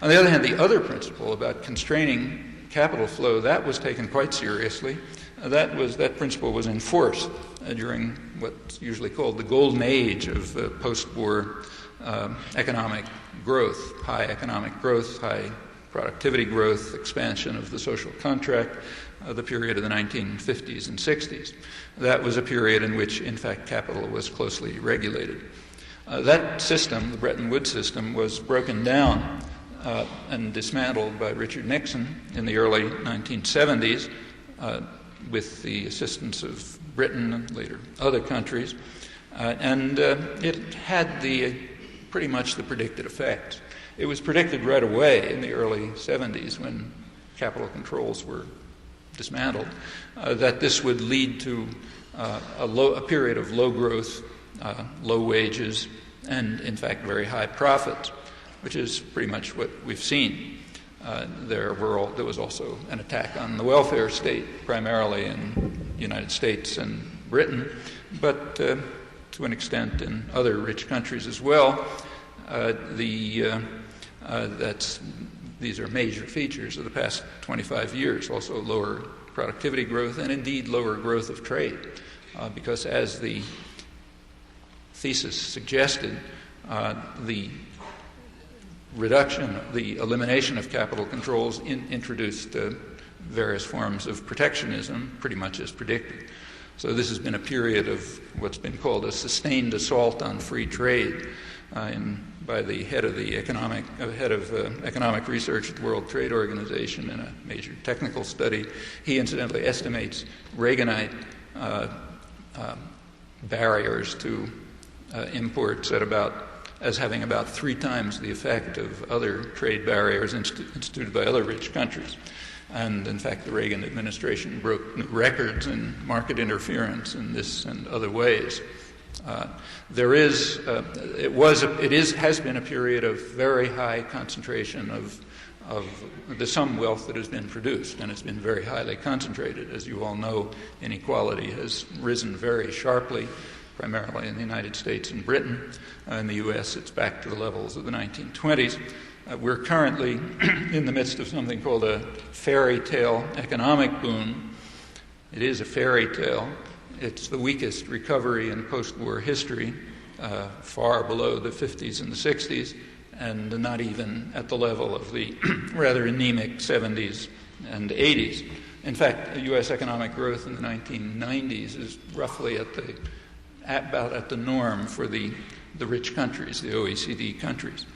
On the other hand, the other principle about constraining capital flow, that was taken quite seriously. That principle was enforced during what's usually called the golden age of post-war economic growth, high economic growth, high productivity growth, expansion of the social contract, the period of the 1950s and 60s. That was a period in which, in fact, capital was closely regulated. That system, the Bretton Woods system, was broken down and dismantled by Richard Nixon in the early 1970s with the assistance of Britain and later other countries. And it had pretty much the predicted effect. It was predicted right away in the early 70s when capital controls were dismantled that this would lead to a period of low growth, low wages, and in fact very high profits, which is pretty much what we've seen. There was also an attack on the welfare state, primarily in the United States and Britain, but to an extent in other rich countries as well. These are major features of the past 25 years, also lower productivity growth and indeed lower growth of trade, because as the thesis suggested, the elimination of capital controls introduced various forms of protectionism, pretty much as predicted. So this has been a period of what's been called a sustained assault on free trade by the head of economic research at the World Trade Organization in a major technical study. He incidentally estimates Reaganite barriers to imports as having about 3 times the effect of other trade barriers instituted by other rich countries. And in fact, the Reagan administration broke new records in market interference in this and other ways. Has been a period of very high concentration of the sum wealth that has been produced, and it's been very highly concentrated. As you all know, inequality has risen very sharply, primarily in the United States and Britain. In the U.S., it's back to the levels of the 1920s. We're currently in the midst of something called a fairy tale economic boom. It is a fairy tale. It's the weakest recovery in post-war history, far below the 50s and the 60s, and not even at the level of the rather anemic 70s and 80s. In fact, U.S. economic growth in the 1990s is roughly about at the norm for the rich countries, the OECD countries.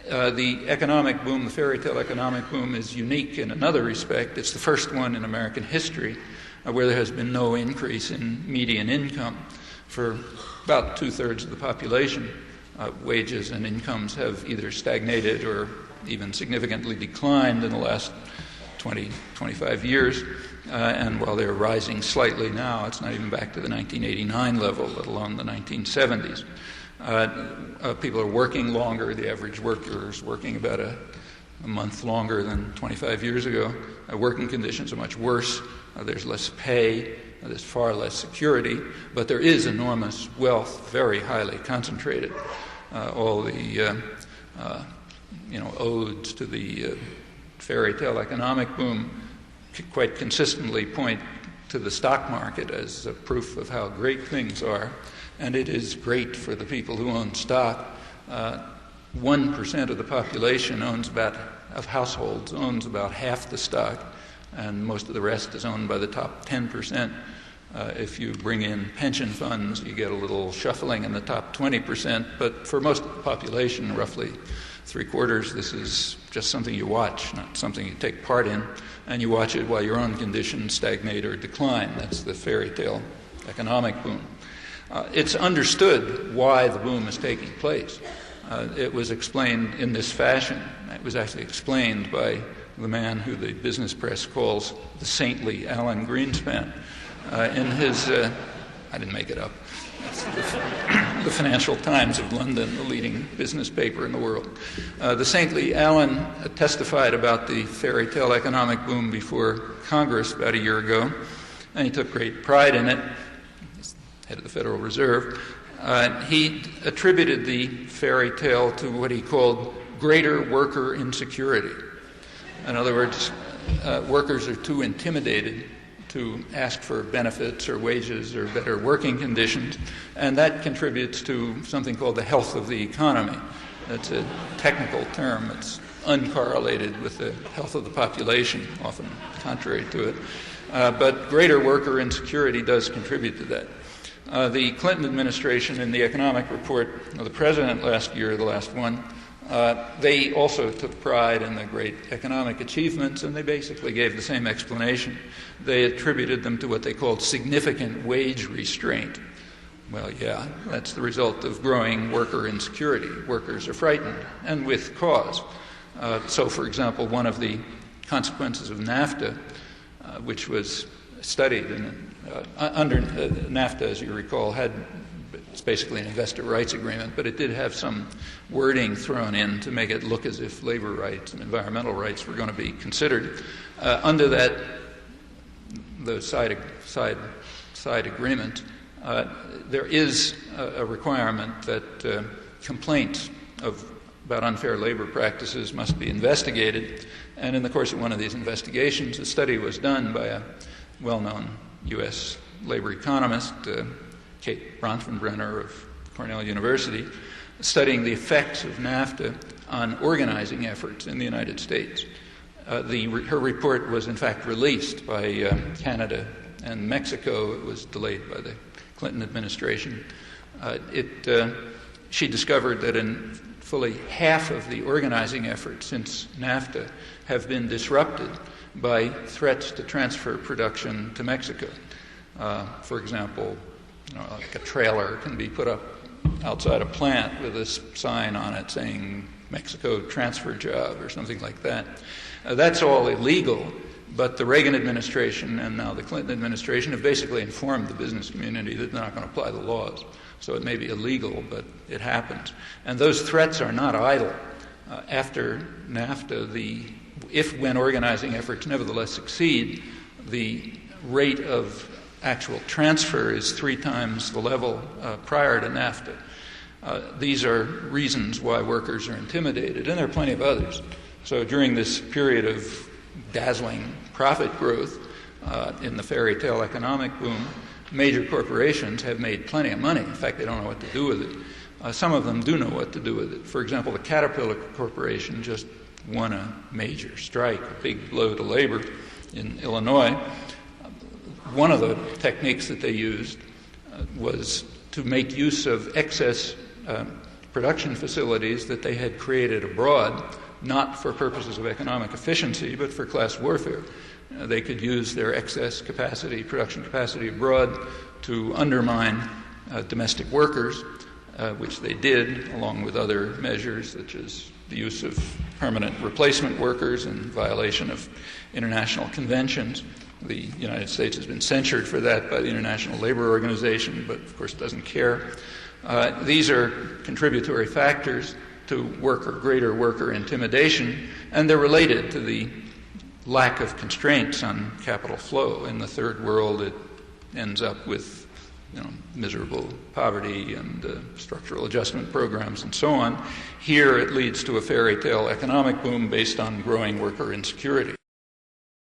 The economic boom, the fairy tale economic boom, is unique in another respect. It's the first one in American history where there has been no increase in median income for about 2/3 of the population. Wages and incomes have either stagnated or even significantly declined in the last 20, 25 years. And while they're rising slightly now, it's not even back to the 1989 level, let alone the 1970s. People are working longer. The average worker is working about a month longer than 25 years ago. Working conditions are much worse. There's less pay. There's far less security. But there is enormous wealth, very highly concentrated. All the odes to the fairy tale economic boom quite consistently point to the stock market as a proof of how great things are. And it is great for the people who own stock. 1% of the population of households owns about half the stock, and most of the rest is owned by the top 10%. If you bring in pension funds, you get a little shuffling in the top 20%, but for most of the population, roughly 3/4, this is just something you watch, not something you take part in, and you watch it while your own conditions stagnate or decline. That's the fairy tale economic boom. It's understood why the boom is taking place. It was explained in this fashion. It was actually explained by the man who the business press calls the saintly Alan Greenspan. In his, I didn't make it up, it's the Financial Times of London, the leading business paper in the world. The saintly Alan testified about the fairy tale economic boom before Congress about a year ago, and he took great pride in it. He's head of the Federal Reserve. He attributed the fairy tale to what he called greater worker insecurity. In other words, workers are too intimidated to ask for benefits or wages or better working conditions, and that contributes to something called the health of the economy. That's a technical term. It's uncorrelated with the health of the population, often contrary to it. But greater worker insecurity does contribute to that. The Clinton administration, in the economic report of the president last year, the last one, they also took pride in the great economic achievements, and they basically gave the same explanation. They attributed them to what they called significant wage restraint. Well, yeah, that's the result of growing worker insecurity. Workers are frightened, and with cause. So, for example, one of the consequences of NAFTA, which was studied under NAFTA, as you recall, it's basically an investor rights agreement, but it did have some wording thrown in to make it look as if labor rights and environmental rights were going to be considered. Under that, the side agreement, there is a requirement that complaints about unfair labor practices must be investigated. And in the course of one of these investigations, a study was done by a well-known U.S. labor economist, Kate Bronfenbrenner of Cornell University, studying the effects of NAFTA on organizing efforts in the United States. Her report was in fact released by Canada and Mexico. It was delayed by the Clinton administration. She discovered that in fully half of the organizing efforts since NAFTA have been disrupted by threats to transfer production to Mexico. For example, like a trailer can be put up outside a plant with a sign on it saying Mexico transfer job or something like that. That's all illegal, but the Reagan administration and now the Clinton administration have basically informed the business community that they're not going to apply the laws. So it may be illegal, but it happens. And those threats are not idle. After NAFTA, when organizing efforts nevertheless succeed, the rate of actual transfer is 3 times the level prior to NAFTA. These are reasons why workers are intimidated, and there are plenty of others. So during this period of dazzling profit growth in the fairy tale economic boom, major corporations have made plenty of money. In fact, they don't know what to do with it. Some of them do know what to do with it. For example, the Caterpillar Corporation just won a major strike, a big blow to labor in Illinois. One of the techniques that they used was to make use of excess production facilities that they had created abroad, not for purposes of economic efficiency, but for class warfare. They could use their excess capacity, production capacity abroad, to undermine domestic workers, which they did, along with other measures such as the use of permanent replacement workers in violation of international conventions. The United States has been censured for that by the International Labor Organization, but of course doesn't care. These are contributory factors to greater worker intimidation, and they're related to the lack of constraints on capital flow. In the third world, it ends up with miserable poverty and structural adjustment programs and so on. Here, it leads to a fairy tale economic boom based on growing worker insecurity.